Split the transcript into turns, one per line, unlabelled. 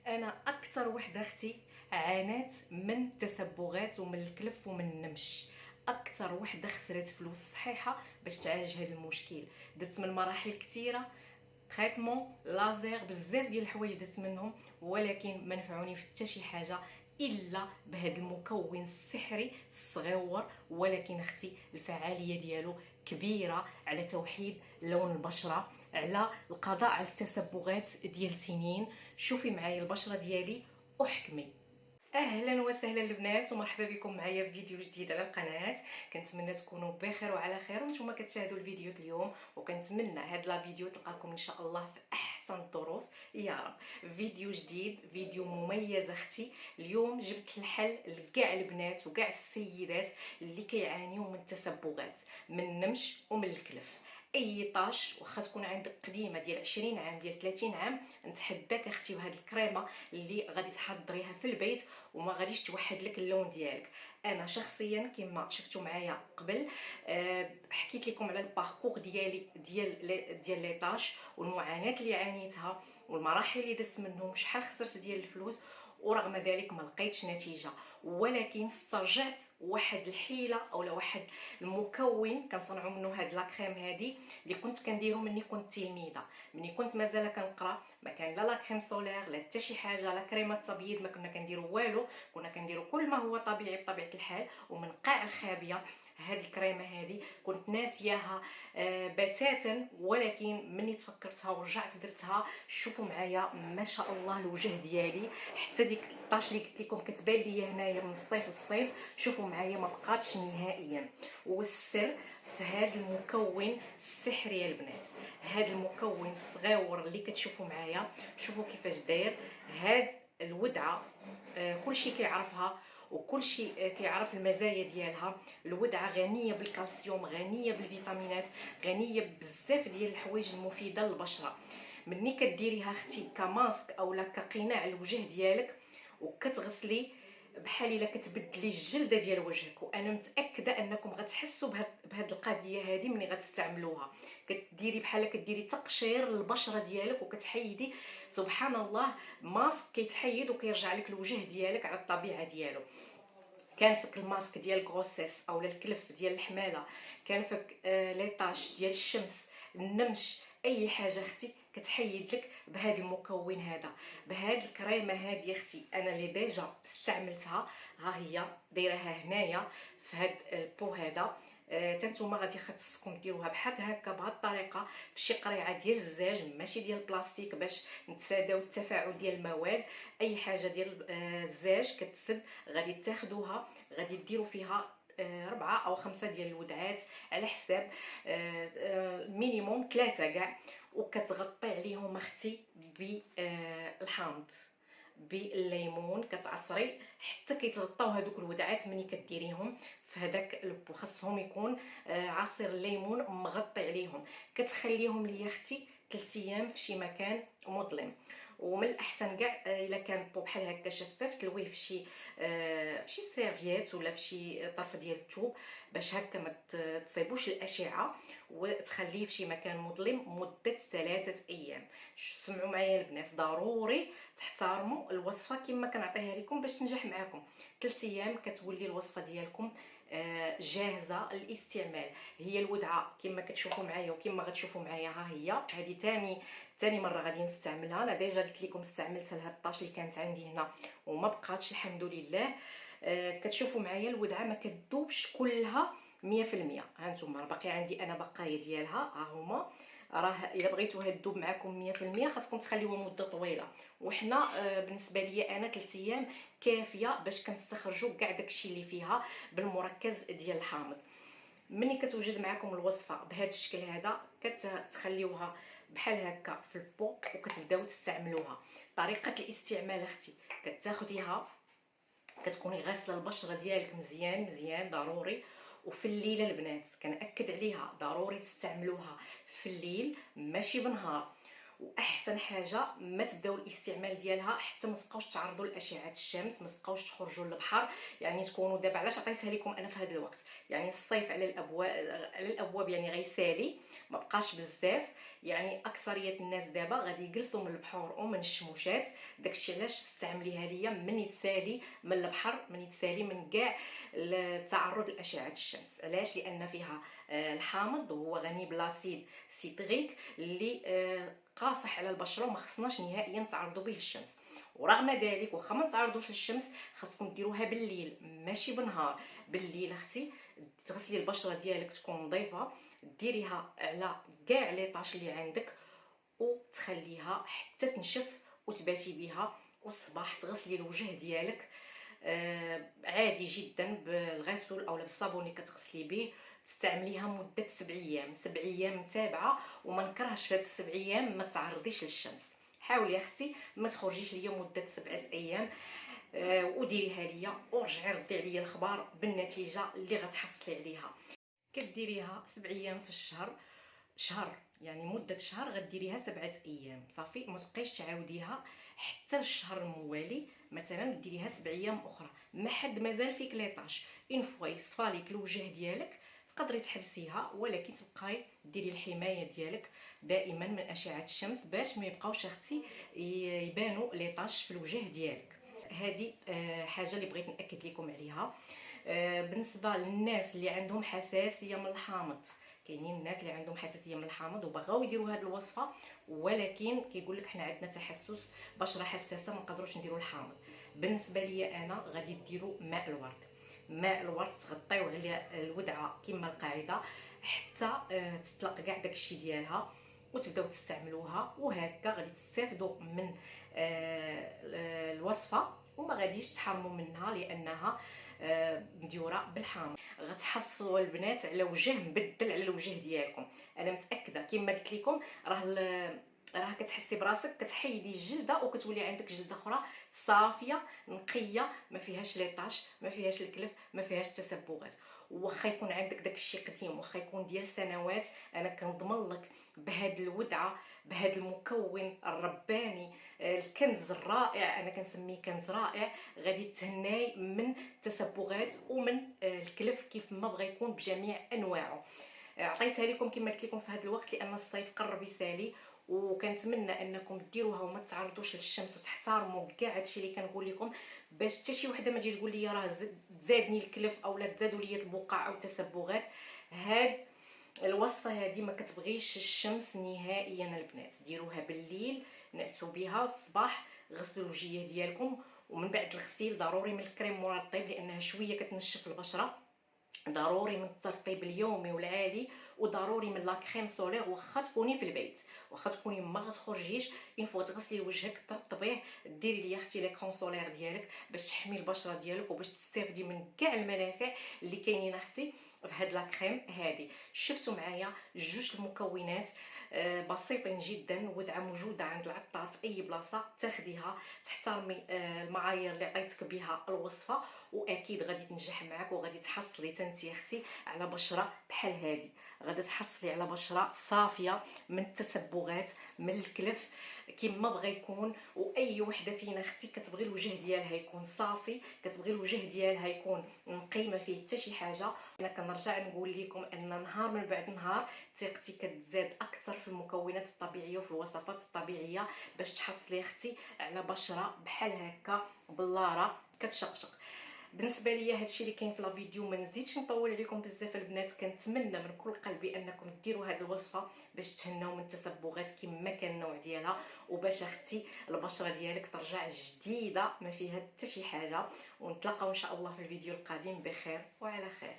انا اكثر وحده اختي عانات من التسبغات ومن الكلف ومن النمش. اكثر وحده خسرت فلوس صحيحه باش تعالج هذا المشكل. دزت من مراحل كثيره، تريتمون لازير، بزاف ديال الحوايج دزت منهم، ولكن ما نفعوني في حتى شي حاجه الا بهذا المكون السحري الصغيور. ولكن اختي الفعاليه ديالو كبيره على توحيد لون البشره، على القضاء على التسبغات ديال سنين. شوفي معايا البشره ديالي واحكمي. اهلا وسهلا البنات ومرحبا بكم معايا في فيديو جديد على القناه. كنتمنى تكونوا بخير وعلى خير وانتم كتشاهدوا الفيديو اليوم، وكنتمنى هاد لا فيديو تلقاكم ان شاء الله في احسن الظروف يا رب. فيديو جديد، فيديو مميز اختي. اليوم جبت الحل لكاع البنات وكاع السيدات اللي كيعانيو من التسبغات، من النمش ومن الكلف. اي طاش واخا تكون عندك قديمه ديال 20 عام ديال 30 عام، نتحداك اختي بهاد الكريمه اللي غادي تحضريها في البيت وما غاديش توحد لك اللون ديالك. انا شخصيا كما شفتوا معايا قبل حكيت لكم على الباركور ديالي ديال لي طاش والمعاناه اللي عانيتها والمراحل اللي دزت منهم، شحال خسرت ديال الفلوس، ورغم ذلك ما لقيتش نتيجه. ولكن استرجعت واحد الحيله اولا واحد المكون كنصنعوا منه هاد لا كريم هادي اللي كنت كنديرو مني كنت تلميذه. مني كنت مازال كنقرا ما كان لا كريم سولير لا حتى شي حاجه، لا كريمه التبييض ما كنا كنديرو والو، كنا كنديرو كل ما هو طبيعي بطبيعه الحال. ومن قاع الخابيه هاد الكريمه هادي كنت ناسياها بتاتا، ولكن مني تفكرتها ورجعت درتها. شوفوا معايا ما شاء الله الوجه ديالي، حتى ديك الطاش اللي قلت لكم كتبان لي هنايا من الصيف للصيف، شوفوا معايا ما بقاتش نهائيا. والسر في هذا المكون السحري يا البنات، هذا المكون الصغيور اللي كتشوفوا معايا. شوفوا كيفاش داير هاد الودعه، كلشي كيعرفها وكلشي كيعرف المزايا ديالها. الودعه غنيه بالكالسيوم، غنيه بالفيتامينات، غنيه بزاف ديال الحوايج المفيده للبشره. مني كديريها اختي كماسك اولا كقناع الوجه ديالك وكتغسلي، بحال الا كتبدلي الجلده ديال وجهك. وانا متاكده انكم غتحسوا بهاد القضيه هذه ملي غتستعملوها. كديري بحال كديري تقشير للبشره ديالك وكتحيدي، سبحان الله، ماسك كيتحيد وكيرجع لك الوجه ديالك على الطبيعه ديالو. كان فيك الماسك ديال الكروسيس اولا الكلف ديال الحماله، كان فيك لي طاش ديال الشمس، النمش، اي حاجه اختي كتحيد لك بهذا المكون هذا، بهذه الكريمه هذه اختي. انا اللي ديجا استعملتها، ها هي دايرها هنايا في هذا البو هذا. حتى نتوما غادي خاصكم ديروها بحال هكا بهذه الطريقه، بشي قريعه ديال الزاج ماشي ديال البلاستيك، باش نتفاداو التفاعل ديال المواد. اي حاجه ديال الزاج كتسد غادي تاخدوها، غادي ديروا فيها 4 أو 5 ديال الودعات على حساب، مينيموم 3 كاع، وكتغطي عليهم اختي بالحامض بالليمون، كتعصري حتى كيتغطاو هذوك الودعات. ملي كديريهم في هذاك البو خاصهم يكون عصير الليمون مغطي عليهم. كتخليهم ليا اختي 3 ايام في شي مكان مظلم. ومن الاحسن كاع الا كان بو بحال هكا شفاف تلويه في شي سيرفيات ولا في شي طرف ديال الثوب، باش هكا ما تصيبوش الاشعه، وتخليه في شي مكان مظلم مده 3 ايام. سمعوا معايا البنات، ضروري تحترموا الوصفه كما كنعطيها لكم باش تنجح معكم. 3 ايام كتولي الوصفه ديالكم جاهزه للاستعمال. هي الودعه كما كتشوفوا معايا وكما غتشوفوا معايا، ها هي هذه ثاني مره غادي نستعملها. انا ديجا قلت لكم استعملت لها الطاش اللي كانت عندي هنا وما بقاتش الحمد لله. كتشوفوا معايا الودعه ما كتذوبش كلها 100%. ها نتوما راه باقي عندي انا بقايا ديالها، ها هما. راه الا بغيتوها تذوب معكم 100% خاصكم تخليوها مده طويله، وحنا بالنسبه لي انا 3 ايام كافيه باش كنستخرجوا كاع داكشي اللي فيها بالمركز ديال الحامض. ملي كتوجد معكم الوصفه بهذا الشكل هذا، كتخليوها بحال هكا في البو وكتبداو تستعملوها. طريقه الاستعمال اختي، كتاخديها كتكوني غاسله البشره ديالك مزيان مزيان ضروري. وفي الليل البنات كنأكد عليها ضروري تستعملوها في الليل ماشي بنهار. واحسن حاجه ما تبداو الاستعمال ديالها حتى ما تبقاوش تعرضوا لاشعه الشمس، ما تبقاوش تخرجوا للبحر. يعني تكونوا دابا، علاش عطيتها لكم انا في هذا الوقت؟ يعني الصيف على الابواب يعني غيسالي، ما بقاش بزاف. يعني اكثريه الناس دابا غادي يجلسوا من البحور ومن الشموشات. داكشي علاش استعمليها ليا من يتسالي من البحر، من يتسالي من كاع التعرض لاشعه الشمس. علاش؟ لان فيها الحامض وهو غني بلاسيد سيتريك اللي قاصح على البشره وما خصناش نهائيا تعرضوا به للشمس. ورغم ذلك واخا ما تعرضوش للشمس خاصكم ديروها بالليل ماشي بالنهار. بالليل اختي تغسلي البشره ديالك تكون نظيفه، ديريها على كاع لي طاش اللي عندك وتخليها حتى تنشف وتباتي بها. والصباح تغسلي الوجه ديالك عادي جدا بالغسول او بالصابون اللي كتغسلي به. تستعمليها مده 7 ايام، 7 ايام متابعه. وما نكرهش في هاد 7 ايام ما تعرضيش للشمس. حاولي يا اختي ما تخرجيش ليا مده 7 ايام. وديريها ليا ورجعي ردي عليا الخبار بالنتيجه اللي غتحصلي عليها. كديريها 7 ايام في الشهر، شهر يعني مده شهر غديريها 7 ايام صافي. ما تبقايش تعاوديها حتى الشهر الموالي، مثلا ديريها 7 ايام اخرى ما حد مازال فيك ليطاش. اون فوا يصفالك الوجه ديالك تقدري تحبسيها، ولكن تبقاي ديري الحمايه ديالك دائما من اشعه الشمس باش ما يبقاوش اختي يبانوا ليطاش في الوجه ديالك. هذه حاجه اللي بغيت ناكد لكم عليها. بالنسبه للناس اللي عندهم حساسيه من الحامض، كاينين الناس اللي عندهم حساسيه من الحامض وبغاو يديروا هذه الوصفه، ولكن كيقول لك حنا عندنا تحسس بشره حساسه ما نقدروش نديروا الحامض. بالنسبه لي انا غادي ديروا ماء الورد. ماء الورد تغطيو على الودعه كما القاعده حتى تطلق كاع داكشي ديالها وتبداو تستعملوها. وهكا غادي تستافدوا من الوصفه وما غاديش تحرموا منها لانها مديوره بالحامض. غتحصلوا البنات على وجه مبدل على الوجه ديالكم. انا متاكده كما قلت لكم راه كتحسي براسك كتحيدي الجلده وكتولي عندك جلده اخرى صافيه نقيه ما فيهاش ليطاش ما فيهاش الكلف ما فيهاش تسبغات. واخا يكون عندك داكشي قديم واخا يكون ديال سنوات، انا كنضمن لك بهاد الودعه بهاد المكون الرباني الكنز الرائع، انا كنسميه كنز رائع، غادي تهناي من التسبغات ومن الكلف كيف ما بغى يكون بجميع انواعه. عطيتها لكم كما قلت لكم في هذا الوقت لان الصيف قرب يسالي، وكنتمنى انكم ديروها وما تعرضوش للشمس وتحترموا كاع هادشي اللي كنقول لكم باش حتى شي وحده ما تجي تقول لي راه زادني الكلف او لا تزادوا لي البقع او التسبغات. هاد الوصفه هذه ما كتبغيش الشمس نهائيا البنات. ديروها بالليل نعسوا بها، الصباح غسلوا الوجيه ديالكم، ومن بعد الغسيل ضروري من الكريم مرطب لانها شويه كتنشف البشره، ضروري من الترطيب اليومي والعالي، وضروري من لا كريم سولير واخا تكوني في البيت واخا تكوني ما غتخرجيش. اون فوا تغسلي وجهك ترطبيه ديري لي اختي لي كريم سولير ديالك باش تحمي البشره ديالك وباش تستافدي من كاع المنافع اللي كاينين اختي في هاد لا كريم هادي. شفتوا معايا جوج المكونات بسيطين جدا، ودعه موجوده عند العطار في اي بلاصه تاخديها. تحترمي المعايير اللي عطيتك بها الوصفه واكيد غادي تنجح معك وغادي تحصلي تنتي اختي على بشره بحال هذه. غادي تحصلي على بشره صافيه من التسبغات من الكلف كما بغى يكون. واي وحده فينا اختي كتبغي الوجه ديالها يكون صافي، كتبغي الوجه ديالها يكون نقي ما فيه حتى شي حاجه. انا كنرجع نقول لكم ان نهار من بعد نهار ثقتي كتزاد اكثر في المكونات الطبيعيه وفي الوصفات الطبيعيه باش تحصلي اختي على بشره بحال هكا بلاره كتشقشق. بالنسبه ليا هادشي اللي كاين في لا فيديو، ما نزيدش نطول عليكم بزاف البنات. كنتمنى من كل قلبي انكم ديروا هذه الوصفه باش تهناو من التسبغات كما كان النوع ديالها وباش اختي البشره ديالك ترجع جديده ما فيها حتى شي حاجه. ونتلاقاو ان شاء الله في الفيديو القادم بخير وعلى خير.